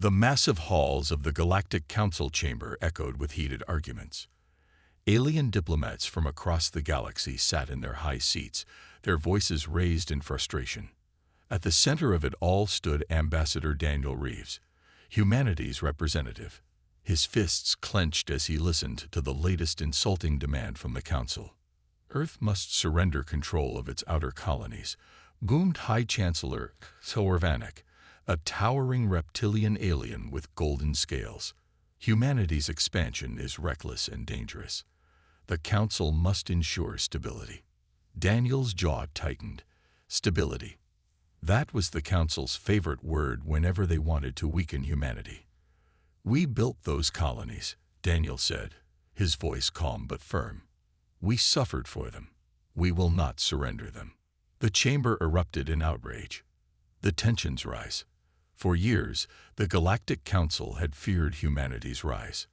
The massive halls of the Galactic Council chamber echoed with heated arguments. Alien diplomats from across the galaxy sat in their high seats, their voices raised in frustration. At the center of it all stood Ambassador Daniel Reeves, humanity's representative. His fists clenched as he listened to the latest insulting demand from the Council. Earth must surrender control of its outer colonies, boomed High Chancellor Sorvanek, a towering reptilian alien with golden scales. Humanity's expansion is reckless and dangerous. The Council must ensure stability. Daniel's jaw tightened. Stability. That was the Council's favorite word whenever they wanted to weaken humanity. "We built those colonies," Daniel said, his voice calm but firm. "We suffered for them. We will not surrender them." The chamber erupted in outrage. The tensions rise. For years, the Galactic Council had feared humanity's rise.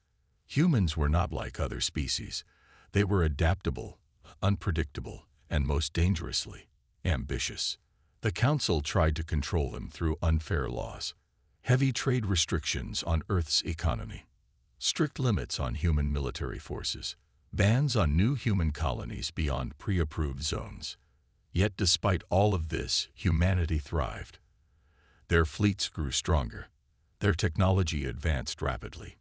Humans were not like other species. They were adaptable, unpredictable, and most dangerously, ambitious. The Council tried to control them through unfair laws, heavy trade restrictions on Earth's economy, strict limits on human military forces, bans on new human colonies beyond pre-approved zones. Yet despite all of this, humanity thrived. Their fleets grew stronger. Their technology advanced rapidly.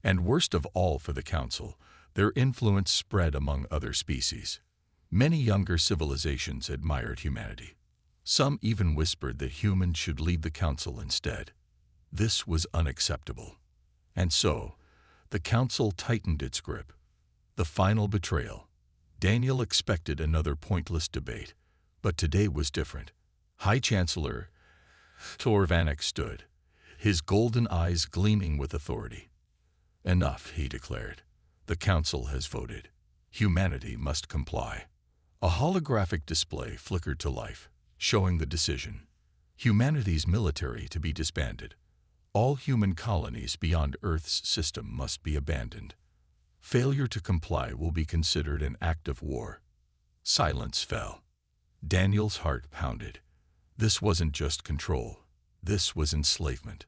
And worst of all for the Council, their influence spread among other species. Many younger civilizations admired humanity. Some even whispered that humans should lead the Council instead. This was unacceptable. And so, the Council tightened its grip. The final betrayal. Daniel expected another pointless debate, but today was different. High Chancellor Sorvanek stood, his golden eyes gleaming with authority. "Enough," he declared. "The Council has voted. Humanity must comply." A holographic display flickered to life, showing the decision. Humanity's military to be disbanded. All human colonies beyond Earth's system must be abandoned. Failure to comply will be considered an act of war. Silence fell. Daniel's heart pounded. This wasn't just control. This was enslavement.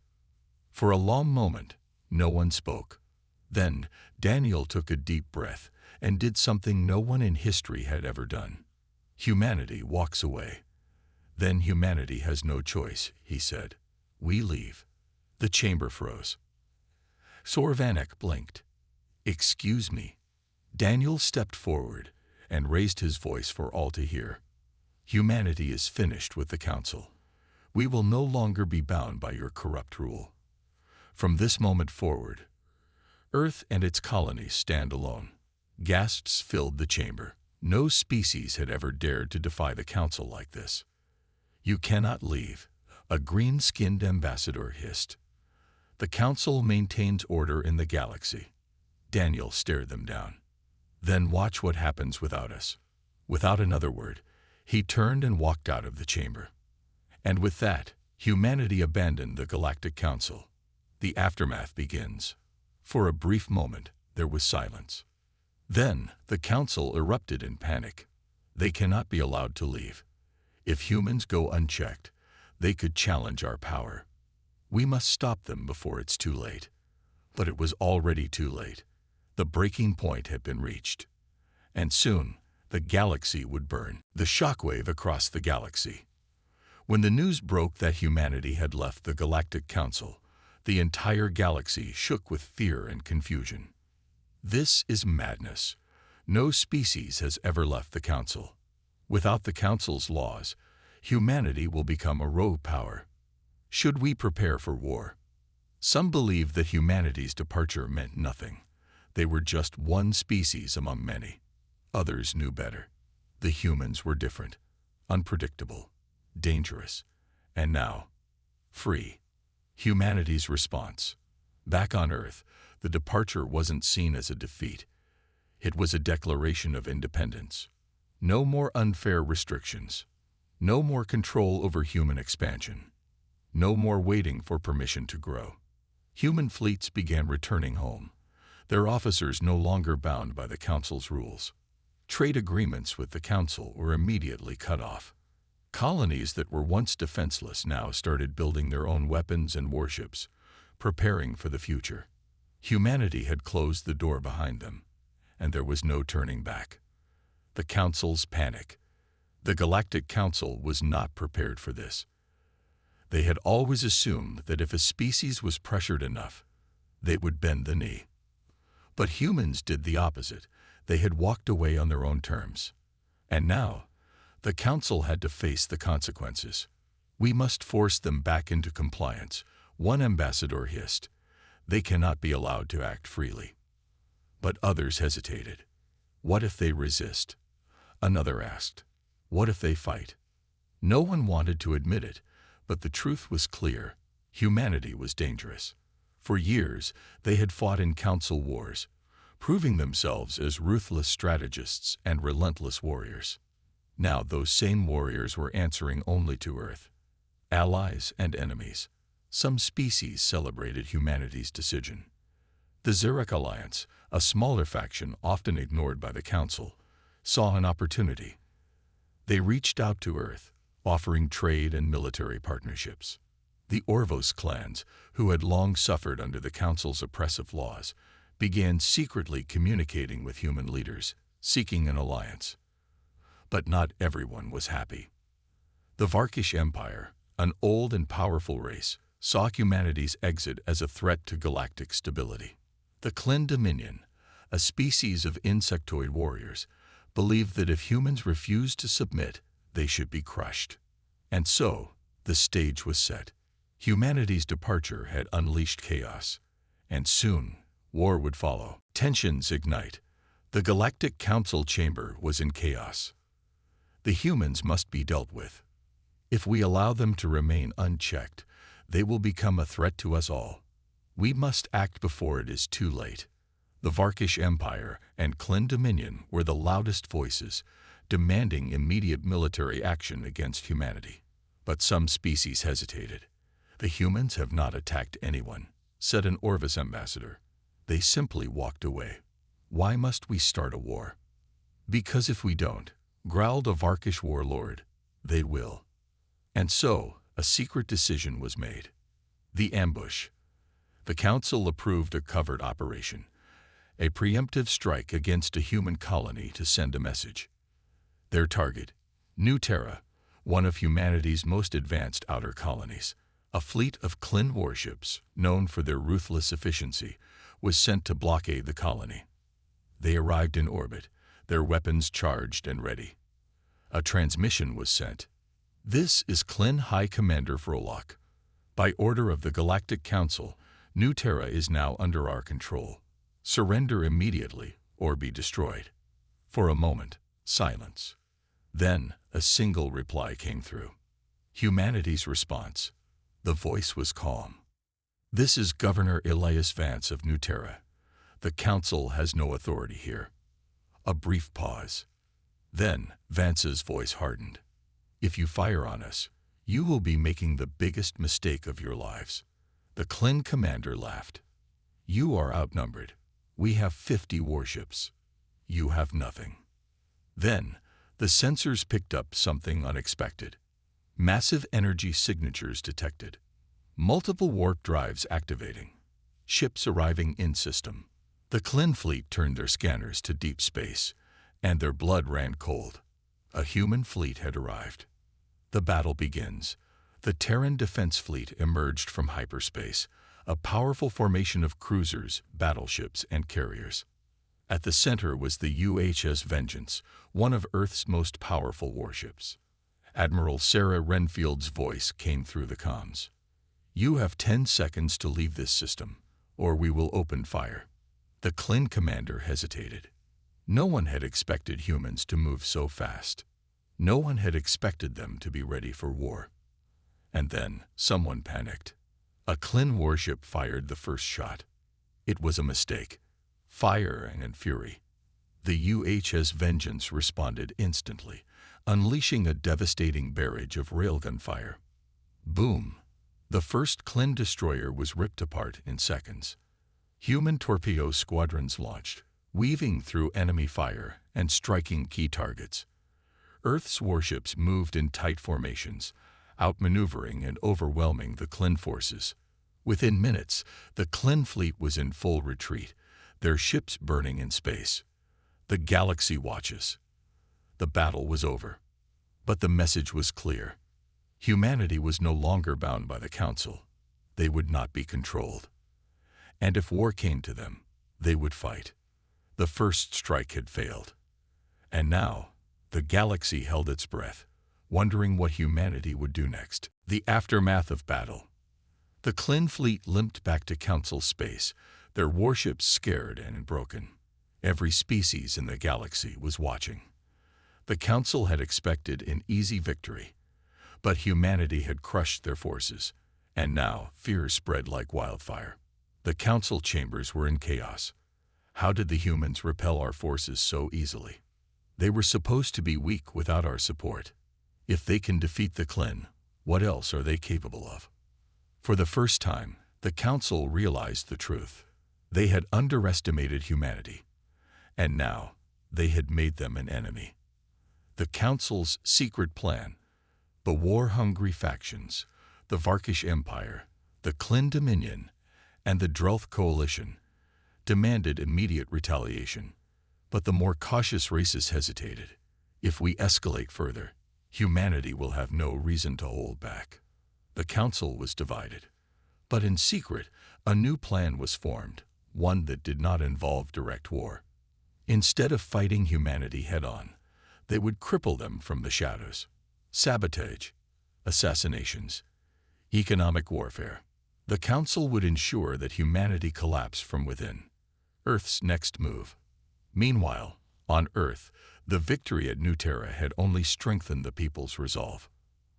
For a long moment, no one spoke. Then, Daniel took a deep breath and did something no one in history had ever done. Humanity walks away. Then humanity has no choice, he said. We leave. The chamber froze. Sorvanek blinked. "Excuse me." Daniel stepped forward and raised his voice for all to hear. "Humanity is finished with the Council. We will no longer be bound by your corrupt rule. From this moment forward, Earth and its colonies stand alone." Gasps filled the chamber. No species had ever dared to defy the Council like this. "You cannot leave," a green-skinned ambassador hissed. "The Council maintains order in the galaxy." Daniel stared them down. "Then watch what happens without us." Without another word, he turned and walked out of the chamber. And with that, humanity abandoned the Galactic Council. The aftermath begins. For a brief moment, there was silence. Then, the Council erupted in panic. They cannot be allowed to leave. If humans go unchecked, they could challenge our power. We must stop them before it's too late. But it was already too late. The breaking point had been reached. And soon, the galaxy would burn. The shockwave across the galaxy. When the news broke that humanity had left the Galactic Council, the entire galaxy shook with fear and confusion. This is madness. No species has ever left the Council. Without the Council's laws, humanity will become a rogue power. Should we prepare for war? Some believed that humanity's departure meant nothing. They were just one species among many. Others knew better. The humans were different, unpredictable, dangerous, and now, free. Humanity's response. Back on Earth, the departure wasn't seen as a defeat. It was a declaration of independence. No more unfair restrictions. No more control over human expansion. No more waiting for permission to grow. Human fleets began returning home, their officers no longer bound by the Council's rules. Trade agreements with the Council were immediately cut off. Colonies that were once defenseless now started building their own weapons and warships, preparing for the future. Humanity had closed the door behind them, and there was no turning back. The Council's panic. The Galactic Council was not prepared for this. They had always assumed that if a species was pressured enough, they would bend the knee. But humans did the opposite. They had walked away on their own terms. And now, the Council had to face the consequences. "We must force them back into compliance," one ambassador hissed. "They cannot be allowed to act freely." But others hesitated. What if they resist? Another asked, what if they fight? No one wanted to admit it, but the truth was clear. Humanity was dangerous. For years, they had fought in council wars, proving themselves as ruthless strategists and relentless warriors. Now those same warriors were answering only to Earth. Allies and enemies. Some species celebrated humanity's decision. The Xeric Alliance, a smaller faction often ignored by the Council, saw an opportunity. They reached out to Earth, offering trade and military partnerships. The Orvos clans, who had long suffered under the Council's oppressive laws, began secretly communicating with human leaders, seeking an alliance. But not everyone was happy. The Varkish Empire, an old and powerful race, saw humanity's exit as a threat to galactic stability. The Klin Dominion, a species of insectoid warriors, believed that if humans refused to submit, they should be crushed. And so, the stage was set. Humanity's departure had unleashed chaos, and soon, war would follow. Tensions ignite. The Galactic Council chamber was in chaos. The humans must be dealt with. If we allow them to remain unchecked, they will become a threat to us all. We must act before it is too late. The Varkish Empire and Klin Dominion were the loudest voices, demanding immediate military action against humanity. But some species hesitated. "The humans have not attacked anyone," said an Orvos ambassador. "They simply walked away. Why must we start a war?" "Because if we don't," growled a Varkish warlord, "they will." And so, a secret decision was made. The ambush. The Council approved a covert operation, a preemptive strike against a human colony to send a message. Their target, New Terra, one of humanity's most advanced outer colonies. A fleet of Klin warships, known for their ruthless efficiency, was sent to blockade the colony. They arrived in orbit, their weapons charged and ready. A transmission was sent. "This is Klin High Commander Vrolok. By order of the Galactic Council, New Terra is now under our control. Surrender immediately or be destroyed." For a moment, silence. Then, a single reply came through. Humanity's response. The voice was calm. "This is Governor Elias Vance of New Terra. The Council has no authority here." A brief pause. Then, Vance's voice hardened. "If you fire on us, you will be making the biggest mistake of your lives." The Klin commander laughed. "You are outnumbered. We have 50 warships. You have nothing." Then, the sensors picked up something unexpected. Massive energy signatures detected. Multiple warp drives activating. Ships arriving in system. The Klin fleet turned their scanners to deep space, and their blood ran cold. A human fleet had arrived. The battle begins. The Terran Defense Fleet emerged from hyperspace, a powerful formation of cruisers, battleships, and carriers. At the center was the UHS Vengeance, one of Earth's most powerful warships. Admiral Sarah Renfield's voice came through the comms. "You have 10 seconds to leave this system, or we will open fire." The Klin commander hesitated. No one had expected humans to move so fast. No one had expected them to be ready for war. And then, someone panicked. A Klin warship fired the first shot. It was a mistake. Fire and fury. The UHS Vengeance responded instantly, unleashing a devastating barrage of railgun fire. Boom! The first Klin destroyer was ripped apart in seconds. Human torpedo squadrons launched, weaving through enemy fire and striking key targets. Earth's warships moved in tight formations, outmaneuvering and overwhelming the Klin forces. Within minutes, the Klin fleet was in full retreat, their ships burning in space. The galaxy watches. The battle was over. But the message was clear. Humanity was no longer bound by the Council. They would not be controlled. And if war came to them, they would fight. The first strike had failed. And now, the galaxy held its breath, wondering what humanity would do next. The aftermath of battle. The Klin fleet limped back to Council space, their warships scared and broken. Every species in the galaxy was watching. The Council had expected an easy victory, but humanity had crushed their forces, and now fear spread like wildfire. The Council chambers were in chaos. How did the humans repel our forces so easily? They were supposed to be weak without our support. If they can defeat the Klin, what else are they capable of? For the first time, the Council realized the truth. They had underestimated humanity, and now they had made them an enemy. The Council's secret plan, the war-hungry factions, the Varkish Empire, the Klin Dominion, and the Drelth Coalition, demanded immediate retaliation. But the more cautious races hesitated. If we escalate further, humanity will have no reason to hold back. The Council was divided. But in secret, a new plan was formed, one that did not involve direct war. Instead of fighting humanity head-on, they would cripple them from the shadows. Sabotage, assassinations, economic warfare. The Council would ensure that humanity collapsed from within. Earth's next move. Meanwhile, on Earth, the victory at New Terra had only strengthened the people's resolve.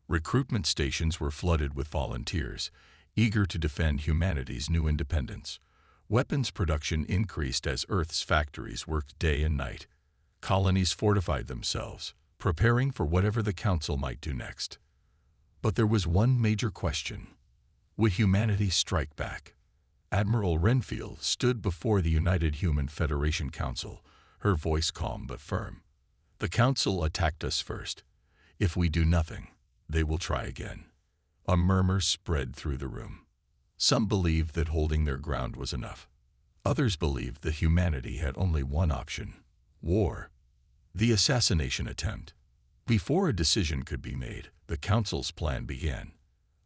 Recruitment stations were flooded with volunteers, eager to defend humanity's new independence. Weapons production increased as Earth's factories worked day and night. Colonies fortified themselves, preparing for whatever the Council might do next. But there was one major question. Would humanity strike back? Admiral Renfield stood before the United Human Federation Council, her voice calm but firm. The Council attacked us first. If we do nothing, they will try again. A murmur spread through the room. Some believed that holding their ground was enough. Others believed that humanity had only one option: war. The assassination attempt. Before a decision could be made, the Council's plan began.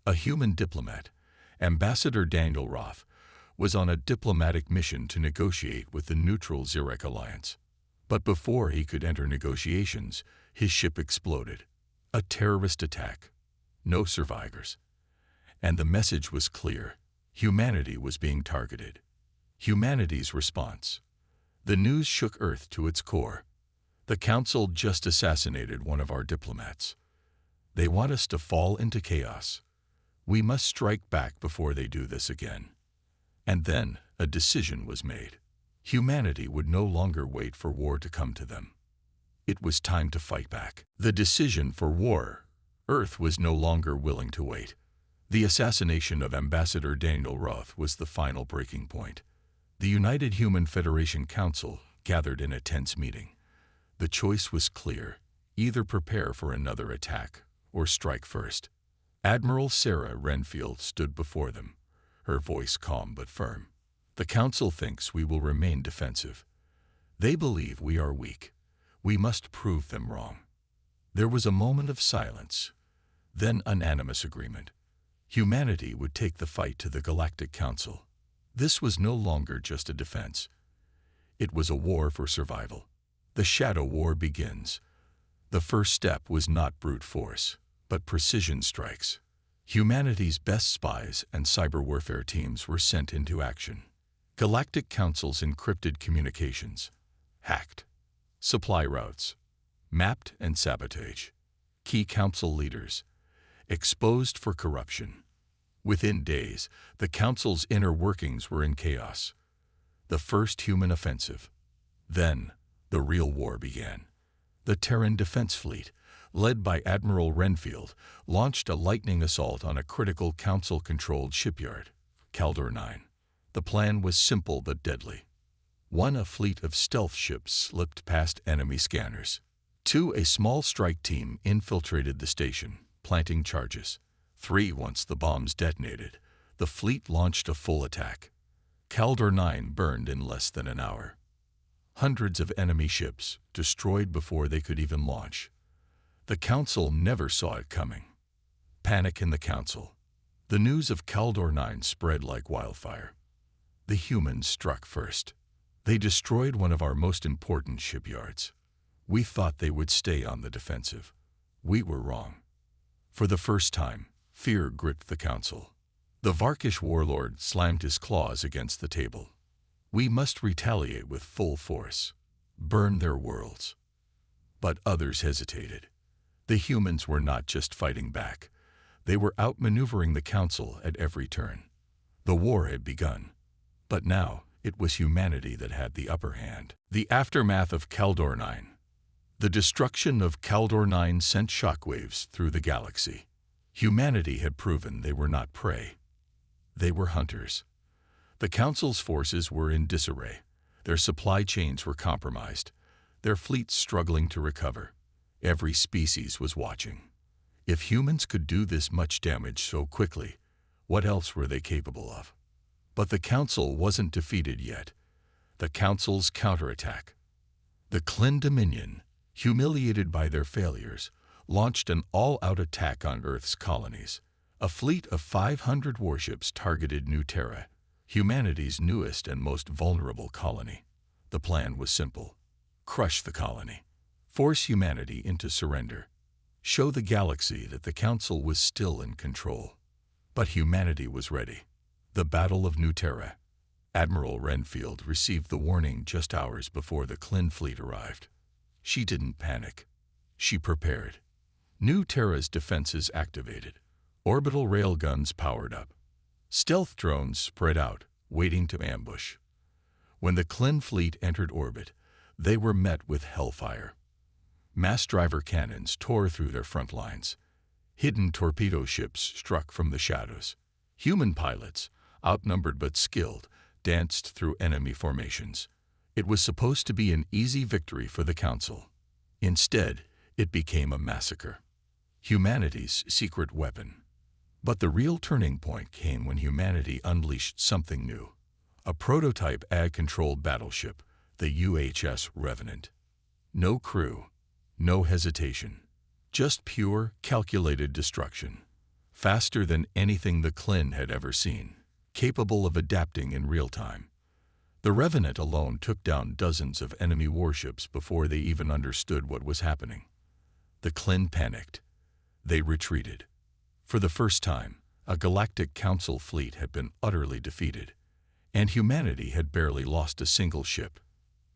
A human diplomat, Ambassador Daniel Roth, was on a diplomatic mission to negotiate with the neutral Zirek Alliance. But before he could enter negotiations, his ship exploded. A terrorist attack. No survivors. And the message was clear. Humanity was being targeted. Humanity's response. The news shook Earth to its core. The Council just assassinated one of our diplomats. They want us to fall into chaos. We must strike back before they do this again. And then a decision was made. Humanity would no longer wait for war to come to them. It was time to fight back. The decision for war. Earth was no longer willing to wait. The assassination of Ambassador Daniel Roth was the final breaking point. The United Human Federation Council gathered in a tense meeting. The choice was clear: either prepare for another attack or strike first. Admiral Sarah Renfield stood before them, her voice calm but firm. The Council thinks we will remain defensive. They believe we are weak. We must prove them wrong. There was a moment of silence, then unanimous agreement. Humanity would take the fight to the Galactic Council. This was no longer just a defense. It was a war for survival. The Shadow War begins. The first step was not brute force, but precision strikes. Humanity's best spies and cyber warfare teams were sent into action. Galactic Council's encrypted communications, hacked. Supply routes, mapped and sabotage. Key Council leaders, exposed for corruption. Within days, the Council's inner workings were in chaos. The first human offensive. Then, the real war began. The Terran Defense Fleet, led by Admiral Renfield, launched a lightning assault on a critical Council-controlled shipyard, Caldor 9. The plan was simple but deadly. 1. A fleet of stealth ships slipped past enemy scanners. 2. A small strike team infiltrated the station, planting charges. 3. Once the bombs detonated, The fleet launched a full attack. Caldor 9 burned in less than an hour. Hundreds of enemy ships destroyed before they could even launch. The Council never saw it coming. Panic in the Council. The news of Caldor 9 spread like wildfire. The humans struck first. They destroyed one of our most important shipyards. We thought they would stay on the defensive. We were wrong. For the first time, fear gripped the Council. The Varkish warlord slammed his claws against the table. We must retaliate with full force. Burn their worlds. But others hesitated. The humans were not just fighting back. They were outmaneuvering the Council at every turn. The war had begun. But now, it was humanity that had the upper hand. The aftermath of Caldor 9. The destruction of Caldor 9 sent shockwaves through the galaxy. Humanity had proven they were not prey. They were hunters. The Council's forces were in disarray. Their supply chains were compromised. Their fleets struggling to recover. Every species was watching. If humans could do this much damage so quickly, what else were they capable of? But the Council wasn't defeated yet. The Council's counterattack. The Klin Dominion, humiliated by their failures, launched an all-out attack on Earth's colonies. A fleet of 500 warships targeted New Terra, humanity's newest and most vulnerable colony. The plan was simple. Crush the colony. Force humanity into surrender. Show the galaxy that the Council was still in control. But humanity was ready. The Battle of New Terra. Admiral Renfield received the warning just hours before the Klin fleet arrived. She didn't panic. She prepared. New Terra's defenses activated. Orbital railguns powered up. Stealth drones spread out, waiting to ambush. When the Klin fleet entered orbit, they were met with hellfire. Mass driver cannons tore through their front lines. Hidden torpedo ships struck from the shadows. Human pilots, outnumbered but skilled, danced through enemy formations. It was supposed to be an easy victory for the Council. Instead, it became a massacre. Humanity's secret weapon. But the real turning point came when humanity unleashed something new. A prototype AI-controlled battleship, the UHS Revenant. No crew, no hesitation. Just pure, calculated destruction. Faster than anything the Klin had ever seen. Capable of adapting in real time. The Revenant alone took down dozens of enemy warships before they even understood what was happening. The Klin panicked. They retreated. For the first time, a Galactic Council fleet had been utterly defeated, and humanity had barely lost a single ship.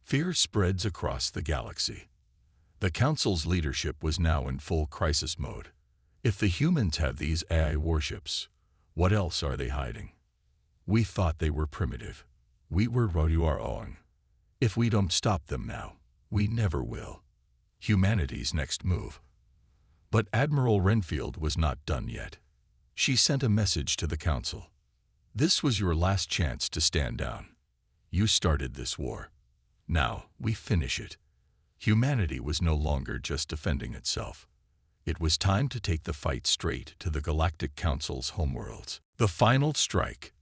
Fear spreads across the galaxy. The Council's leadership was now in full crisis mode. If the humans have these AI warships, what else are they hiding? We thought they were primitive. We were wrong. If we don't stop them now, we never will. Humanity's next move. But Admiral Renfield was not done yet. She sent a message to the Council. This was your last chance to stand down. You started this war. Now we finish it. Humanity was no longer just defending itself. It was time to take the fight straight to the Galactic Council's homeworlds. The final strike.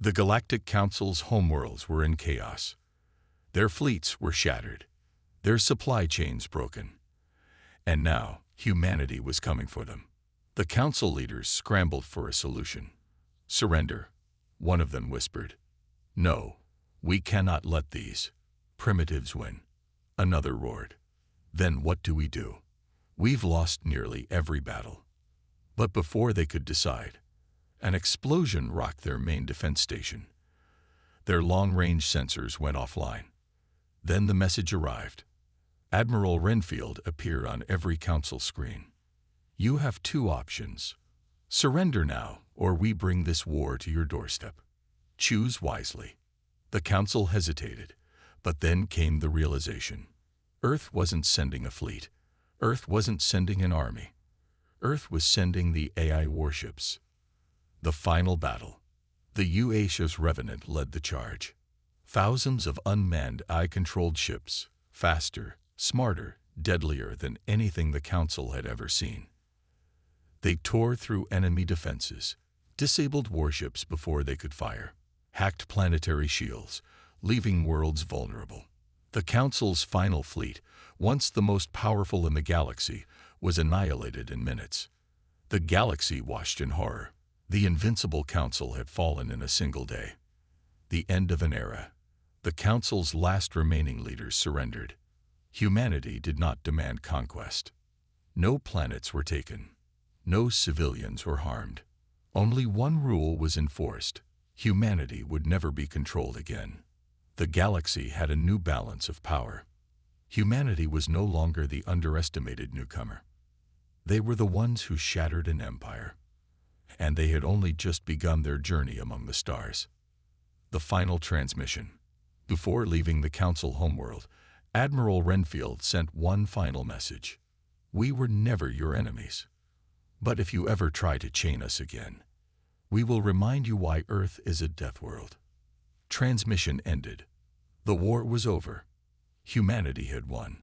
The Galactic Council's homeworlds were in chaos. Their fleets were shattered. Their supply chains broken. And now, humanity was coming for them. The Council leaders scrambled for a solution. Surrender, one of them whispered. No, we cannot let these primitives win. Another roared. Then what do we do? We've lost nearly every battle. But before they could decide, an explosion rocked their main defense station. Their long-range sensors went offline. Then the message arrived. Admiral Renfield appeared on every Council screen. You have two options. Surrender now, or we bring this war to your doorstep. Choose wisely. The Council hesitated, but then came the realization. Earth wasn't sending a fleet. Earth wasn't sending an army. Earth was sending the AI warships. The final battle. The UHS Revenant led the charge. Thousands of unmanned AI-controlled ships, faster, smarter, deadlier than anything the Council had ever seen. They tore through enemy defenses, disabled warships before they could fire, hacked planetary shields, leaving worlds vulnerable. The Council's final fleet, once the most powerful in the galaxy, was annihilated in minutes. The galaxy watched in horror. The invincible Council had fallen in a single day. The end of an era. The Council's last remaining leaders surrendered. Humanity did not demand conquest. No planets were taken. No civilians were harmed. Only one rule was enforced: humanity would never be controlled again. The galaxy had a new balance of power. Humanity was no longer the underestimated newcomer. They were the ones who shattered an empire. And they had only just begun their journey among the stars. The final transmission. Before leaving the Council homeworld, Admiral Renfield sent one final message. We were never your enemies. But if you ever try to chain us again, we will remind you why Earth is a death world. Transmission ended. The war was over. Humanity had won.